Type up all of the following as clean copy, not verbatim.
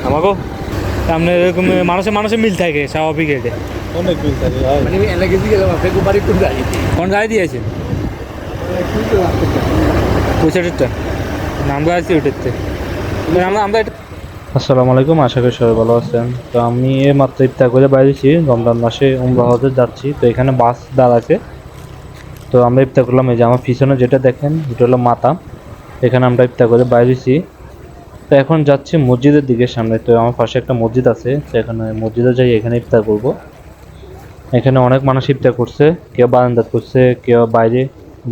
আমাকেও আপনার এরকম মানুষে মানুষে মিল থাকে স্বাভাবিক এটা অনেক মিল থাকে মানে এনে গেছি গেলাম আপনি বাড়ি কোন গাড়ি দিয়েছে পঁয়ষট্টিটা আমরা আছি ওইটাতে আমরা আসসালামু আলাইকুম, আশা করি সবাই ভালো আছেন। তো আমি এই মাত্র ইফতার করে বাইরেছি, রমজান মাসে উমরা হজে যাচ্ছি। তো এখানে বাস দাঁড়াচ্ছে, তো আমরা ইফতার করলাম। এই যে আমার পিছনে যেটা দেখেন এটা হলো মাতা, এখানে আমরা ইফতার করে বাইরেছি। তো এখন যাচ্ছি মসজিদের দিকে সামনে। তো আমার পাশে একটা মসজিদ আছে, তো এখানে মসজিদে যাই, এখানে ইফতার করব। এখানে অনেক মানুষ ইফতার করছে, কেউ বারান্দাত করছে, কেউ বাইরে,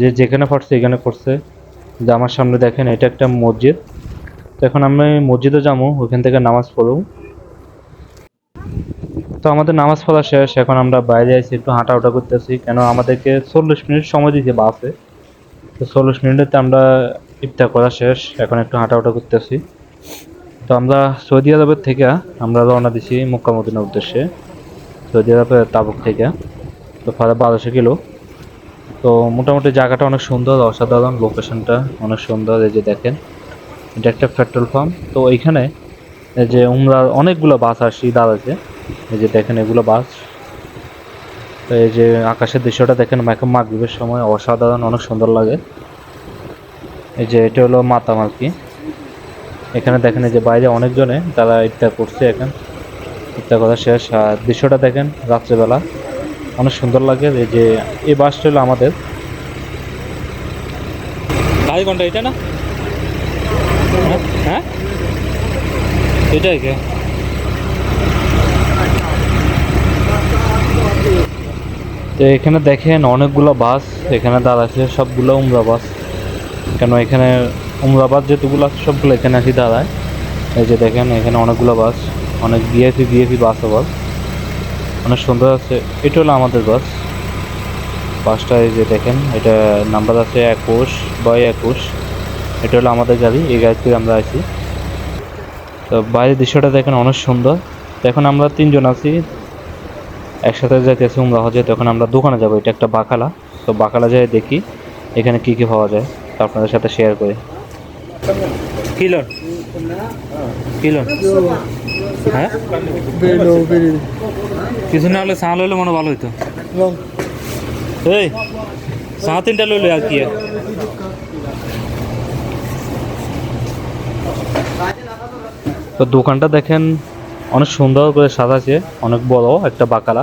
যে যেখানে পারছে এখানে করছে। যে আমার সামনে দেখেন এটা একটা মসজিদ। তো এখন আমি মসজিদে যাবো, ওইখান থেকে নামাজ পড়ব। তো আমাদের নামাজ পড়া শেষ, এখন আমরা বাইরে আছি, একটু হাঁটাহাঁটা করতেছি, কেন আমাদেরকে 40 মিনিট সময় দিতে বাসে। তো 40 মিনিটে আমরা ইফতার করা শেষ, এখন একটু হাঁটাহাঁটা করতেছি। তো আমরা সৌদি আরবের থেকে আমরা রওনা দিছি মক্কা মদিনার উদ্দেশ্যে, সৌদি আরবের তাবুক থেকে। তো প্রায় 1200 কিলো। তো মোটামুটি জায়গাটা অনেক সুন্দর, অসাধারণ, লোকেশনটা অনেক সুন্দর। এই যে দেখেন এটা একটা পেট্রোল পাম্প। তো এইখানে এই যে উমরার অনেকগুলো বাস আসি দাঁড়াচ্ছে, এই যে দেখেন এগুলো বাস। তো এই যে আকাশের দৃশ্যটা দেখেন, এখন মাগরিবের সময় অসাধারণ, অনেক সুন্দর লাগে। এই যে এটা হলো মাতাম আর কি। এখানে দেখেন এই যে বাইরে অনেকজনে তারা ইফতার করছে, এখন ইফতার করা শেষ। আর দৃশ্যটা দেখেন রাত্রেবেলা অনেক সুন্দর লাগে। এই যে এই বাসটা হলো আমাদের। গাড়ি কোনটা এটা না হ্যাঁ এটাই কে তো এখানে দেখেন অনেকগুলো বাস এখানে দাঁড়াচ্ছে, সবগুলো উমরা বাস। কেন এখানে উমরা বাস যেগুলো আছে সবগুলো এখানে আসি দাঁড়ায়। এই যে দেখেন এখানে অনেকগুলো বাস, অনেক ভিআইপি বাস আবার অনেক সুন্দর আছে। এটা হলো আমাদের বাস, বাসটা এই যে দেখেন এটা নাম্বার আছে 21/21। এটা হলো আমাদের গাড়ি, এই গাড়ি থেকে আমরা আছি। তো বাইরের দৃশ্যটা দেখেন অনেক সুন্দর। তো এখন আমরা 3জন আছি, একসাথে যাইতেছি উমরা হজে। তখন আমরা দোকানে যাবো, এটা একটা বাকালা। তো বাকালা যাই দেখি এখানে কি কি পাওয়া যায়, তো আপনাদের সাথে শেয়ার করি। কিলোন কিলোন হ্যাঁ কিছু না হলে চা লইলে মনে ভালো হইতো। এই চা 3টা লইলে আর কি তো দোকানটা দেখেন অনেক সুন্দর করে সাজাচ্ছে, অনেক বড় একটা বাকালা।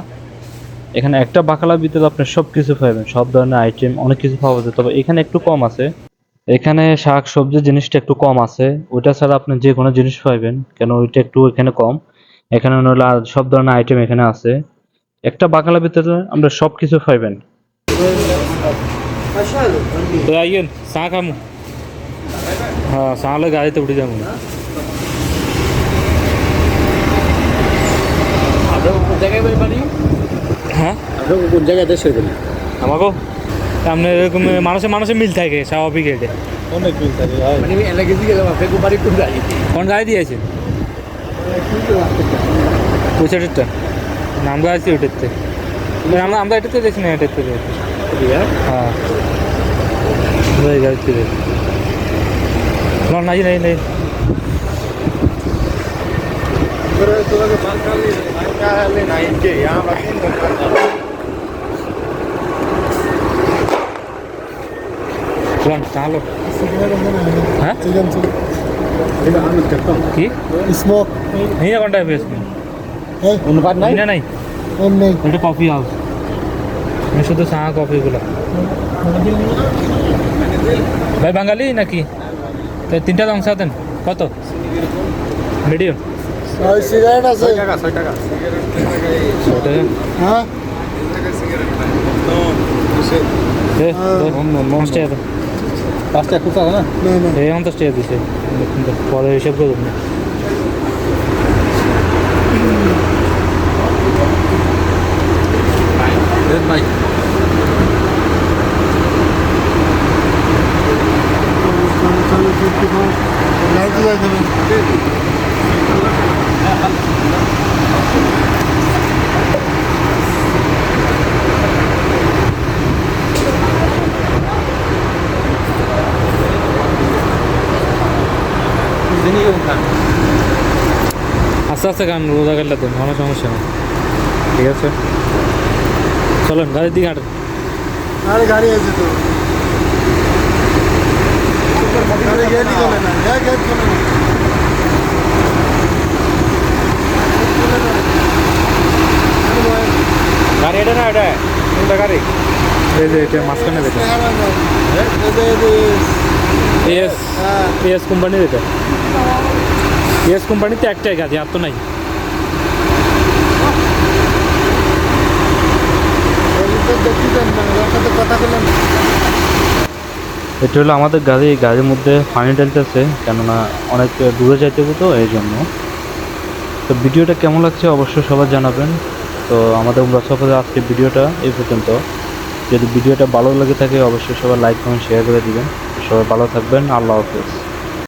এখানে একটা বাকালার ভিতরে আপনি সব কিছু পাবেন, সব ধরনের আইটেম অনেক কিছু পাওয়া যায়। তবে এখানে একটু কম আছে, এখানে শাক সবজি জিনিসটা একটু কম আছে। ওইটা ছাড়া আপনি যে কোনো জিনিস পাইবেন, কেন ওইটা একটু এখানে কম। এখানে হলো আর সব ধরনের আইটেম এখানে আছে। একটা বাকালার ভিতরে আমরা সব কিছু পাইবেন। তো আইয়েন চা খামু। হ্যাঁ চা হলে গাড়িতে উঠে যাবো। হ্যাঁ কোন জায়গায় দেশের বলি আমাকেও আপনার এরকম মানুষে মানুষে মিল থাকে স্বাভাবিক এটা অনেক মিল থাকে মানে এনে গেছি গেলাম আপনি বাড়ি কোন গাড়ি কোন গাড়ি দিয়েছে পঁয়ষট্টিটা আমরা আছি ওইটাতে আমরা এটাতে দেখছি না, এটাতে দেখি। হ্যাঁ ওই গাড়িতে দেখি নাই নাই নাই চালো হ্যাঁ কি স্মোক नहीं है कौन है इसमें অনুপাত নাই नहीं नहीं নেই এটা কফি হাউস আমি শুধু চা কফিগুলো ভাই বাঙালি নাকি তো 3টা অংশ দেন কত মিডিয়াম সিগারেট আছে 6 টাকা 6 টাকা। ওটা হ্যাঁ নষ্ট আছে 5 টাকা খুচরা না? না না এই অন্ত স্টে দিছে পরে হিসাব করুন ভাই লাইট যাবে Sini yung kan. আস্তে আস্তে গান রোজা গেলে তো কোনো সমস্যা নেই ঠিক আছে চলেন গাড়ির দিকে হাঁটেন আরে গাড়ি আছে তো গাড়ি গেট খোলে না গেট খোলে না গাড়ি এটা না এটা কোনটা গাড়ি? এই যে এটা মাঝখানে দেখেন এস এস কোম্পানির এটা এস কোম্পানিতে একটাই গাড়ি আর তো নাই দেখি দেন না ওর সাথে কথা বললাম এটা হলো আমাদের গাড়ি, এই গাড়ির মধ্যে পানি ঢালতেছে কেননা অনেক দূরে যাইতে হবে তো এই জন্য। তো ভিডিওটা কেমন লাগছে অবশ্যই সবাই জানাবেন। তো আমাদের উমরা সফরে আজকে ভিডিওটা এই পর্যন্ত। যদি ভিডিওটা ভালো লেগে থাকে অবশ্যই সবাই লাইক কমেন্ট শেয়ার করে দিবেন। সবাই ভালো থাকবেন, আল্লাহ হাফেজ।